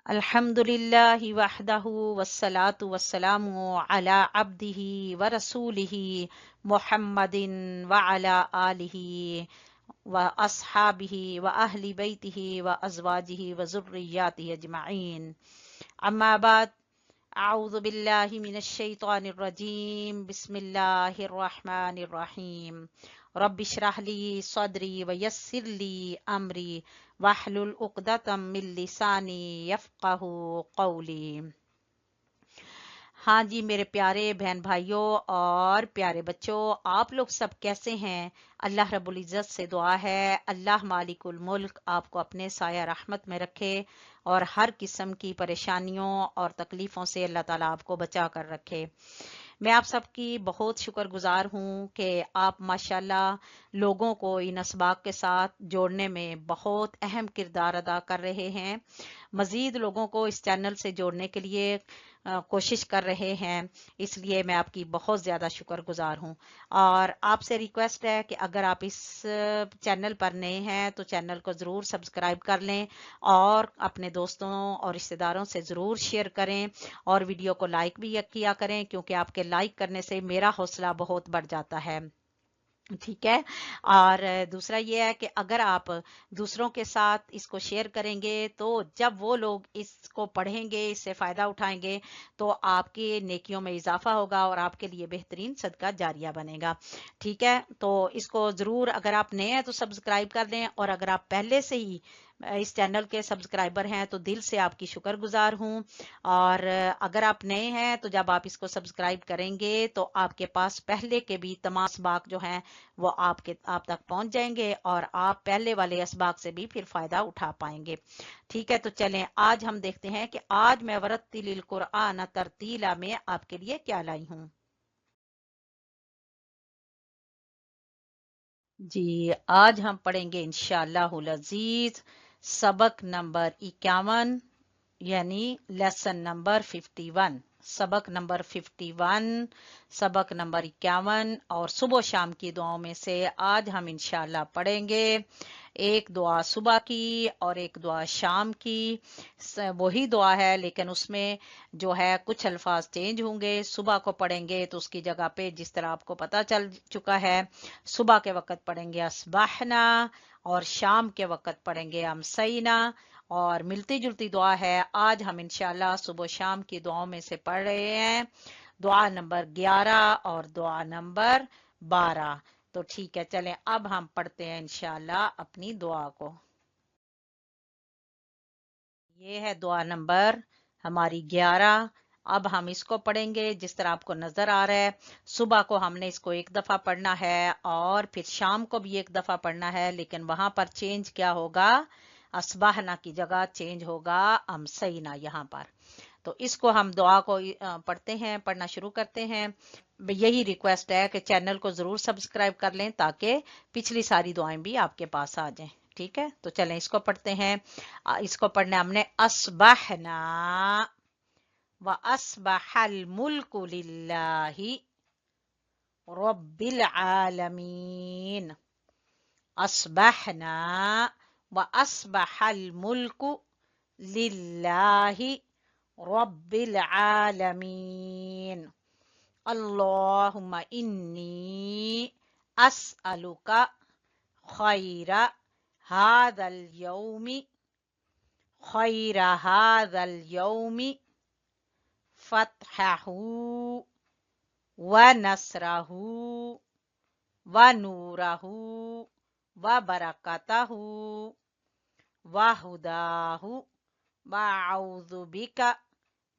अल्हम्दुलिल्लाहि वहदहु वस्सलातु वस्सलामु अला अब्दिही व रसूलिही मुहम्मदिन व अला आलिही व अस्हाबिही व अहली बैतिही व अज़वाजिही व ज़ुर्रिय्यातिही अजमईन। अम्मा बाद, अऊज़ु बिल्लाहि मिनश शैतानिर रजीम, बिस्मिल्लाहिर रहमानिर रहीम। रब्बि इश्रह ली सदरी व यस्सिर ली अमरी वाहलुल उक़दतम मिन लिसानी यफ़क़हू क़ौली। हाँ जी मेरे प्यारे बहन भाइयों और प्यारे बच्चों, आप लोग सब कैसे हैं? अल्लाह रब्बुल इज़्ज़त से दुआ है अल्लाह मालिकुल मुल्क आपको अपने साया रहमत में रखे और हर किस्म की परेशानियों और तकलीफ़ों से अल्लाह ताला आपको बचा कर रखे। मैं आप सबकी बहुत शुक्रगुजार हूँ कि आप माशाल्लाह लोगों को इन असबाब के साथ जोड़ने में बहुत अहम किरदार अदा कर रहे हैं। मज़ीद लोगों को इस चैनल से जोड़ने के लिए कोशिश कर रहे हैं, इसलिए मैं आपकी बहुत ज़्यादा शुक्रगुजार हूँ। और आपसे रिक्वेस्ट है कि अगर आप इस चैनल पर नए हैं तो चैनल को ज़रूर सब्सक्राइब कर लें और अपने दोस्तों और रिश्तेदारों से ज़रूर शेयर करें और वीडियो को लाइक भी किया करें, क्योंकि आपके लाइक करने से मेरा हौसला बहुत बढ़ जाता है। ठीक है। और दूसरा ये है कि अगर आप दूसरों के साथ इसको शेयर करेंगे तो जब वो लोग इसको पढ़ेंगे, इससे फायदा उठाएंगे, तो आपकी नेकियों में इजाफा होगा और आपके लिए बेहतरीन सदका जारिया बनेगा। ठीक है, तो इसको जरूर, अगर आप नए हैं तो सब्सक्राइब कर दें, और अगर आप पहले से ही इस चैनल के सब्सक्राइबर हैं तो दिल से आपकी शुक्रगुजार हूँ। और अगर आप नए हैं तो जब आप इसको सब्सक्राइब करेंगे तो आपके पास पहले के भी तमाम असबाक जो हैं वो आप तक पहुंच जाएंगे और आप पहले वाले असबाक से भी फिर फायदा उठा पाएंगे। ठीक है, तो चलें आज हम देखते हैं कि आज मैं वरत्तिलिल कुरआन तरतीला में आपके लिए क्या लाई हूँ। जी, आज हम पढ़ेंगे इंशाअल्लाहुल अजीज सबक नंबर 51, यानी लेसन नंबर 51। सबक नंबर 51, सबक नंबर 51, और सुबह शाम की दुआओं में से आज हम इंशाअल्लाह पढ़ेंगे एक दुआ सुबह की और एक दुआ शाम की। वही दुआ है लेकिन उसमें जो है कुछ अल्फाज चेंज होंगे। सुबह को पढ़ेंगे तो उसकी जगह पे, जिस तरह आपको पता चल चुका है, सुबह के वक्त पढ़ेंगे असबाहना और शाम के वक्त पढ़ेंगे अमसैना। और मिलती जुलती दुआ है, आज हम इंशाल्लाह सुबह शाम की दुआओं में से पढ़ रहे हैं दुआ नंबर 11 और दुआ नंबर 12। तो ठीक है, चलें अब हम पढ़ते हैं इंशाल्लाह अपनी दुआ को। ये है दुआ नंबर हमारी 11। अब हम इसको पढ़ेंगे जिस तरह आपको नजर आ रहा है। सुबह को हमने इसको एक दफा पढ़ना है और फिर शाम को भी एक दफा पढ़ना है, लेकिन वहां पर चेंज क्या होगा, असबाहना की जगह चेंज होगा अमसैना यहाँ पर। तो इसको हम दुआ को पढ़ते हैं, पढ़ना शुरू करते हैं। यही रिक्वेस्ट है कि चैनल को जरूर सब्सक्राइब कर लें ताकि पिछली सारी दुआएं भी आपके पास आ जाएं। ठीक है, तो चलें इसको पढ़ते हैं। इसको पढ़ना हमने असबहना व असबहल मुल्कु लिल्लाहि रब्बिल आलमीन। असबहना व असबहल मुल्कु लिल्लाहि रब्बिल आलमीन। अल्लाहुम्मा इन्नी अस्अलुका खैरा हादल यौमी खैरा हादल यौमी फतहहू व नसरहू व नूरहू व बरकतहू व हुदाहू व अऊज़ु बिका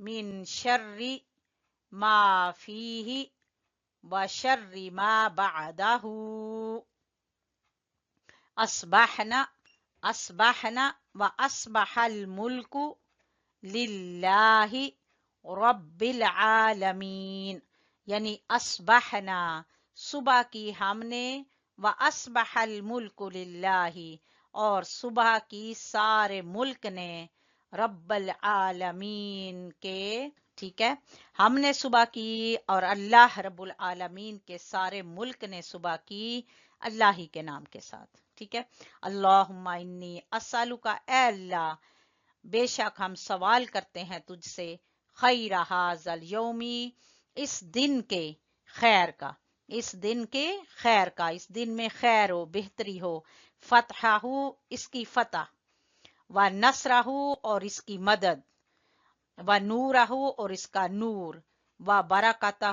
मिन शर्रि मा फीही व शर्रि मा बअदहू। अस्बहना अस्बहना व अस्बहल मुल्कु लिल्लाहि रब्बिल आलमीन। यानी अस्बहना सुबह की हमने, व अस्बहल मुल्कु लिल्लाहि और सुबह की सारे मुल्क ने, रब्बल आलमीन के, ठीक है, हमने सुबह की और अल्लाह रब्बुल आलमीन के सारे मुल्क ने सुबह की अल्लाह ही के नाम के साथ। ठीक है, अल्लाहुम्मा इन्नी अस्सलुका, ए अल्लाह بے شک ہم سوال کرتے ہیں تجھ سے خیر حاذل یومی، اس دن کے خیر کا، اس دن کے خیر کا، اس دن میں خیر ہو، بہتری ہو، فتح ہو، اس کی فتح، و نصرہ، اور اس کی مدد، و نورہ، اور اس کا نور، و برکتہ،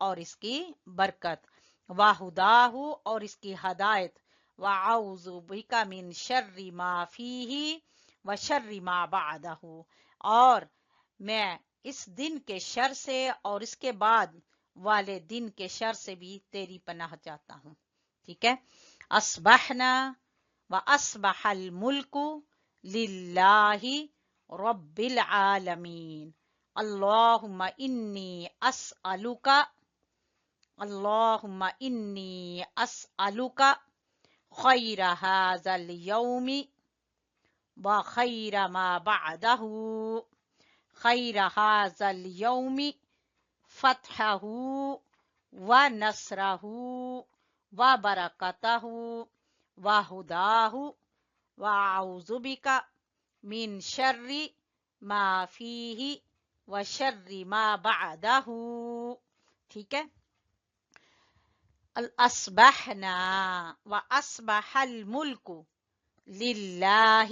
اور اس کی برکت، و ہداہ، اور اس کی ہدایت، و اعوذ بک من شر ما فیہ و شر ما بعدہ، اور میں اس دن کے شر سے اور اس کے بعد والے دن کے شر سے بھی تیری پناہ چاہتا ہوں. ٹھیک ہے. اصبحنا و اصبح الملک للہ رب العالمین. اللہم انی اسألک، اللہم انی اسألک خیر ھذا اليوم و خیر ما بعدہ، خیر ھذا اليوم فتحہ و نصرہ و برکتہ و ہداہ و اعوذ بک من شر ما فیہ و شر ما بعدہ. ٹھیک ہے. اصبحنا و اصبح الملک للہ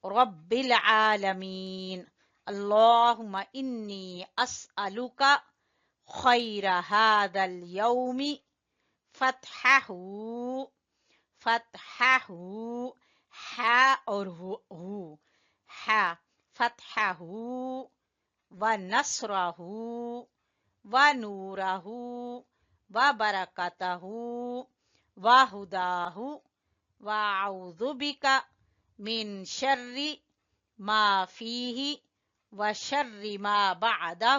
رب العالمین. اللہم انی اسألک خیر ھذا اليوم فتحہ، فتحہ، ہا اور ہو، ہا، فتحہ و نصرہ و نورہ و برکتہ و ہداہ و اعوذ بک من شر ما فیہ و شر ما بعدہ.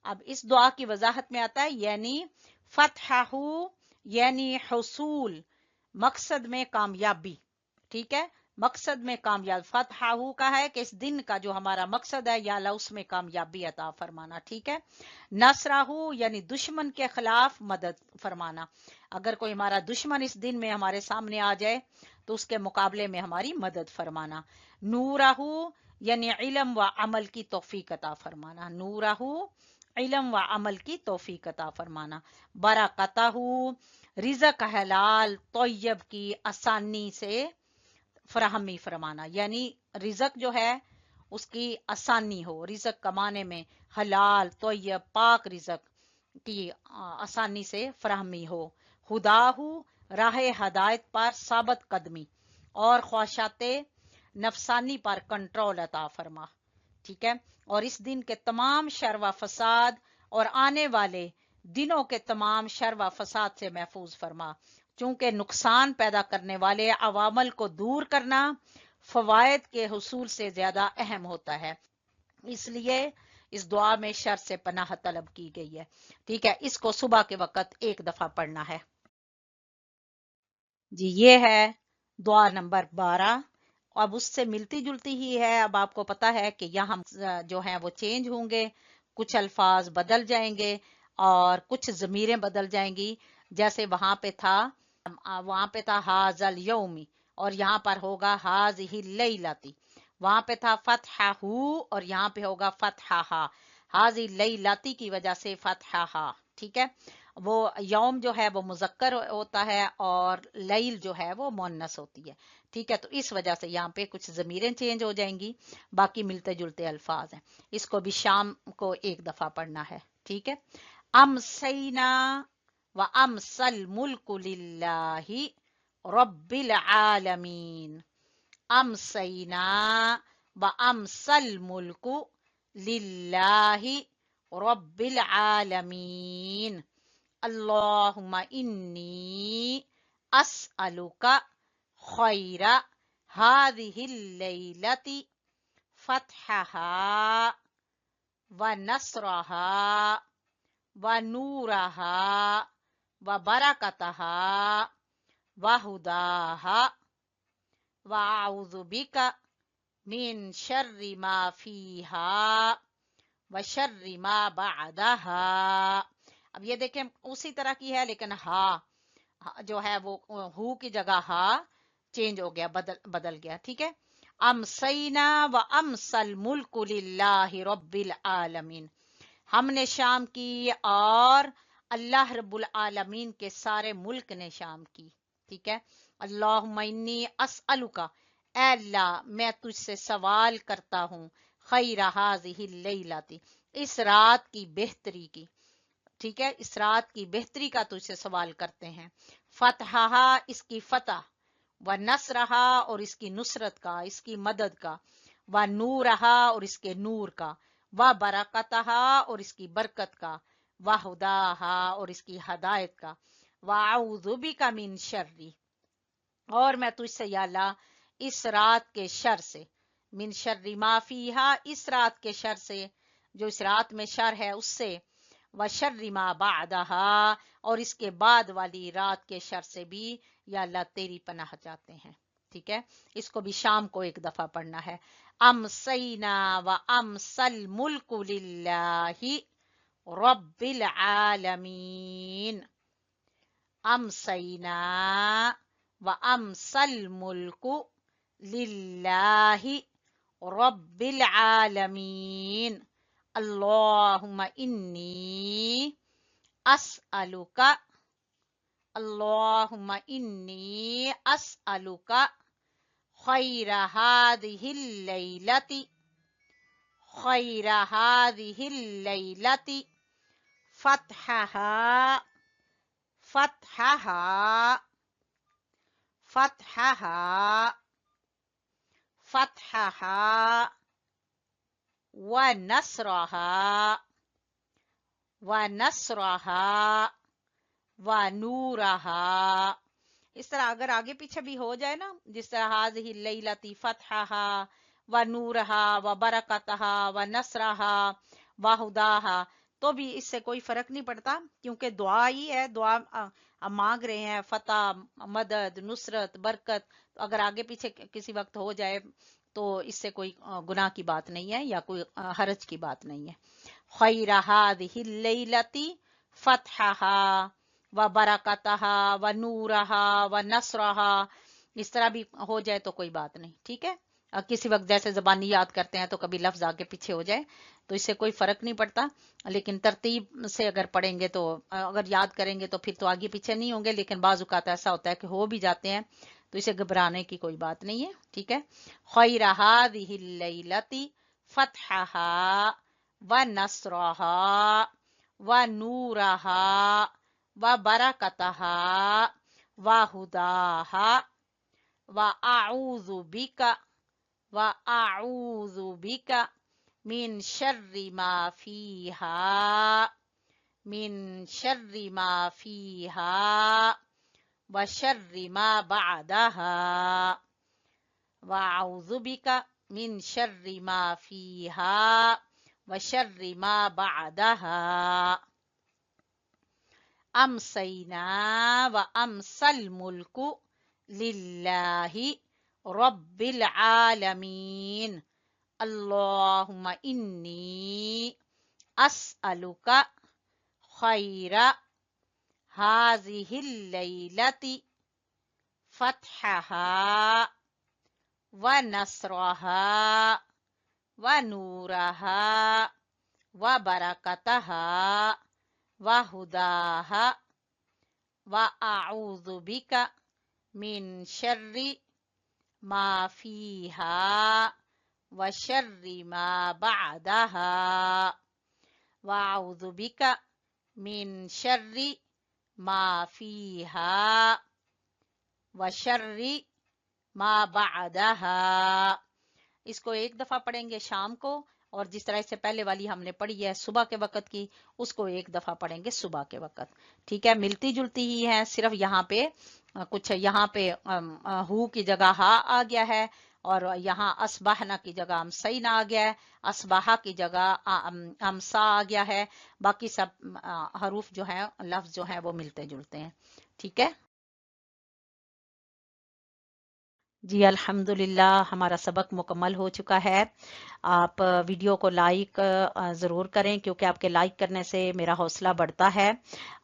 اب اس دعا کی وضاحت میں آتا ہے یعنی فتحہ یعنی حصول، مقصد میں کامیابی. ٹھیک ہے. مقصد میں کامیاب، فتحہ کا ہے کہ اس دن کا جو ہمارا مقصد ہے یا اللہ اس میں کامیابی عطا فرمانا. ٹھیک ہے. نصرہ یعنی دشمن کے خلاف مدد فرمانا. اگر کوئی ہمارا دشمن اس دن میں ہمارے سامنے آ جائے تو اس کے مقابلے میں ہماری مدد فرمانا. نورہ یعنی علم و عمل کی توفیق عطا فرمانا. نورہ علم و عمل کی توفیق عطا فرمانا. برکتہ رزق حلال طیب کی آسانی سے فراہمی فرمانا، یعنی رزق جو ہے اس کی آسانی ہو، رزق کمانے میں حلال طیب پاک رزق کی آسانی سے فراہمی ہو. ہداہ راہ ہدایت پر ثابت قدمی اور خواہشات نفسانی پر کنٹرول عطا فرما. ٹھیک ہے. اور اس دن کے تمام شر و فساد اور آنے والے دنوں کے تمام شر و فساد سے محفوظ فرما، چونکہ نقصان پیدا کرنے والے عوامل کو دور کرنا فوائد کے حصول سے زیادہ اہم ہوتا ہے، اس لیے اس دعا میں شر سے پناہ طلب کی گئی ہے. ٹھیک ہے. اس کو صبح کے وقت ایک دفعہ پڑھنا ہے. جی یہ ہے دعا نمبر 12. اب اس سے ملتی جلتی ہی ہے. اب آپ کو پتا ہے کہ یہاں جو ہیں وہ چینج ہوں گے، کچھ الفاظ بدل جائیں گے اور کچھ ضمیریں بدل جائیں گی. جیسے وہاں پہ تھا حاذل یومی اور یہاں پر ہوگا حاذہ اللیلۃ. وہاں پہ تھا فتحہ اور یہاں پہ ہوگا فتحہ. حاذہ اللیلۃ کی وجہ سے فتحہ. ٹھیک ہے. وہ یوم جو ہے وہ مذکر ہوتا ہے اور لیل جو ہے وہ مؤنث ہوتی ہے. ٹھیک ہے. تو اس وجہ سے یہاں پہ کچھ ضمیریں چینج ہو جائیں گی، باقی ملتے جلتے الفاظ ہیں. اس کو بھی شام کو ایک دفعہ پڑھنا ہے. ٹھیک ہے. امسینا و امسل ملک للہ رب العالمین. امسینا و امسل ملک للہ رب العالمین. اللہم انی اسألک خیر هذه اللیلۃ فتحها ونصرها ونورها وبرکتها وهداها واعوذ بک من شر ما فیہا وشر ما بعدها. اب یہ دیکھیں اسی طرح کی ہے لیکن جو ہے وہ ہو کی جگہ ہا چینج ہو گیا، بدل گیا. ٹھیک ہے. अमसैना व अमसल मुल्क लिल्लाहि रब्बिल आलमीन, हमने शाम की और अल्लाह रब्बुल आलमीन के सारे मुल्क ने शाम की। ठीक है। अल्लाहुम्मा इन्नी अस्अलुका, ऐ अल्लाह मैं तुझसे सवाल करता हूँ, खैर हाज़िहिल लैलती, इस रात की बेहतरी की। ठीक है, इस रात की बेहतरी का तुझसे सवाल करते हैं। फतहा, इसकी फतह, व नसरहा, और इसकी नुसरत का, इसकी मदद का, व नूरहा, और इसके नूर का, व बरकतहा, और इसकी बरकत का, व हुदाहा, और इसकी हदायत का, व आऊज़ु बिका मिन शर्री, और मैं तुझसे या अल्लाह इस रात के शर से, मिन शर्री माफीहा, इस रात के शर से, जो इस रात में शर है उससे, व शर्री मा बादहा, और इसके बाद वाली रात के शर से भी या अल्लाह तेरी पनाह चाहते हैं। ठीक है, इसको भी शाम को एक दफा पढ़ना है। अमसैना व अमसल मुल्कु लिल्लाहि रब्बिल आलमीन, अमसैना व अमसल मुल्कु लिल्लाहि रब्बिल आलमीन, अल्लाहुम्मा इन्नी अस्अलुका, अल्लाहुम्मा इन्नी अस्अलुका खैर हादिहिल लैलती, खैर हादिहिल लैलती, फतहहा, फतहहा, फतहहा, फतहहा, व नसरहा, व नसरहा, व नूरहा। इस तरह अगर आगे पीछे भी हो जाए ना, जिस तरह हाज़िही लैलती फतहहा व नूरहा व बरकतहा व नसरहा व हुदाहा, तो भी इससे कोई फर्क नहीं पड़ता, क्योंकि दुआ ही है, दुआ हम मांग रहे हैं, फतह, मदद, नुसरत, बरकत। तो अगर आगे पीछे किसी वक्त हो जाए तो इससे कोई गुनाह की बात नहीं है या कोई हरज की बात नहीं है। खैर हादिहिल लैलती फतहहा व बरकतहा व नूरहा व नसरहा, इस तरह भी हो जाए तो कोई बात नहीं। ठीक है, किसी वक्त जैसे जबानी याद करते हैं तो कभी लफ्ज आगे पीछे हो जाए तो इससे कोई फर्क नहीं पड़ता, लेकिन तरतीब से अगर पढ़ेंगे तो अगर याद करेंगे तो फिर तो आगे पीछे नहीं होंगे, लेकिन बाज़ औक़ात ऐसा होता है कि हो भी जाते हैं, तो इसे घबराने की कोई बात नहीं है। ठीक है, खैर हादिहिल लैलती फतहहा व नसरहा व नूरहा व बरकतहा व हुदाहा व आऊज़ु बिका, व आऊज़ु बिका मिन शर्रि मा फीहा, मिन शर्रि मा फीहा व शर्रि मा बअदहा, व आऊज़ु बिका मिन शर्रि मा फीहा व शर्रि मा बअदहा। अमसैना व अमसल मुल्कु लिल्लाहि रब्बिल आलमीन, अल्लाहुम्मा इन्नी अस्अलुका खैर हाज़िहिल लैलती फतहहा व नसरहा व नूरहा व बरकतहा व हुदाहा व आऊज़ु बिका मिन शर्रि मा फीहा व शर्रि मा बअदहा, व आऊज़ु बिका मिन शर्रि मा फीहा व शर्रि मा बअदहा। इसको एक दफा पढ़ेंगे शाम को, और जिस तरह से पहले वाली हमने पढ़ी है सुबह के वक्त की, उसको एक दफा पढ़ेंगे सुबह के वक्त। ठीक है, मिलती जुलती ही है, सिर्फ यहाँ पे कुछ यहाँ पे हु की जगह हा आ गया है, और यहाँ असबाहना की जगह अमसैना आ गया है, असबाहा की जगह अमसा आ गया है। बाकी सब हरूफ जो है, लफ्ज जो है वो मिलते जुलते हैं। ठीक है। जी अल्हम्दुलिल्लाह हमारा सबक मुकम्मल हो चुका है। आप वीडियो को लाइक ज़रूर करें, क्योंकि आपके लाइक करने से मेरा हौसला बढ़ता है।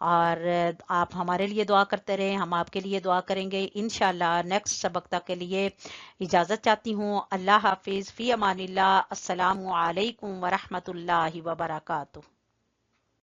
और आप हमारे लिए दुआ करते रहें, हम आपके लिए दुआ करेंगे। इंशाल्लाह नेक्स्ट सबक तक के लिए इजाज़त चाहती हूँ। अल्लाह हाफिज़, फ़ी अमानिल्लाह, अस्सलामु अलैकुम व रहमतुल्लाहि व बरकातुहू।